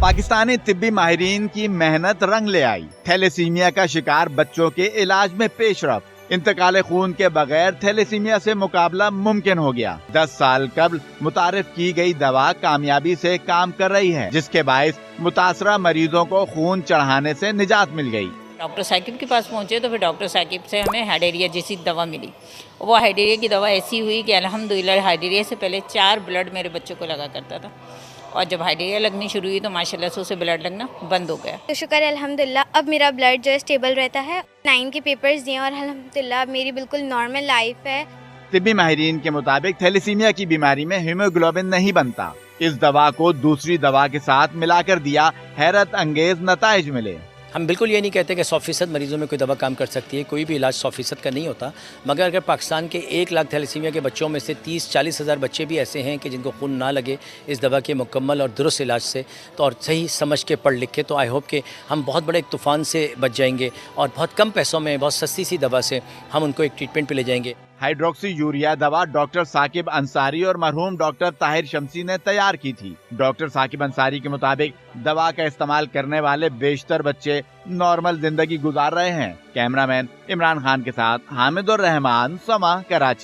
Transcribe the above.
पाकिस्तानी तिब्बी माहिरीन की मेहनत रंग ले आई। थैलेसीमिया का शिकार बच्चों के इलाज में पेशरफ। इंतकाल खून के बगैर थैलेसीमिया से मुकाबला मुमकिन हो गया। 10 साल कबल मुतारिफ की गई दवा कामयाबी से काम कर रही है, जिसके बायस मुतासरा मरीजों को खून चढ़ाने से निजात मिल गई। डॉक्टर साकिब के पास पहुंचे तो फिर डॉक्टर साकिब से हमें हाइडेरिया जैसी दवा मिली। वो हाइडेरिया की दवा ऐसी हुई कि अल्हम्दुलिल्लाह हाइडेरिया से पहले 4 ब्लड मेरे बच्चों को लगा करता था, और जब हाइडेरिया लगनी शुरू हुई तो माशाल्लाह से उसे ब्लड लगना बंद हो गया। तो शुक्र है अल्हम्दुलिल्लाह, अब मेरा ब्लड जो है स्टेबल रहता है। 9 के पेपर्स दिए और अल्हम्दुलिल्लाह मेरी बिल्कुल नॉर्मल लाइफ है। तिब्बी माहिरीन के मुताबिक थैलेसीमिया की बीमारी में हीमोग्लोबिन नहीं बनता। इस दवा को दूसरी दवा के साथ मिलाकर दिया, हैरत अंगेज नताइज मिले। हम बिल्कुल ये नहीं कहते कि 100% मरीजों में कोई दवा काम कर सकती है, कोई भी इलाज 100% का नहीं होता, मगर अगर पाकिस्तान के 1 लाख थैलेसीमिया के बच्चों में से 30-40 हज़ार बच्चे भी ऐसे हैं कि जिनको खून ना लगे इस दवा के मुकम्मल और दुरुस्त इलाज से, तो और सही समझ के पढ़ लिख के, तो आई होप कि हम बहुत बड़े एक तूफ़ान से बच जाएंगे और बहुत कम पैसों में बहुत सस्ती सी दवा से हम उनको एक ट्रीटमेंट पे ले जाएंगे। हाइड्रोक्सी यूरिया दवा डॉक्टर साकिब अंसारी और मरहूम डॉक्टर ताहिर शमसी ने तैयार की थी। डॉक्टर साकिब अंसारी के मुताबिक दवा का इस्तेमाल करने वाले बेशतर बच्चे नॉर्मल जिंदगी गुजार रहे हैं। कैमरामैन इमरान खान के साथ हामिदुर रहमान, समा, कराची।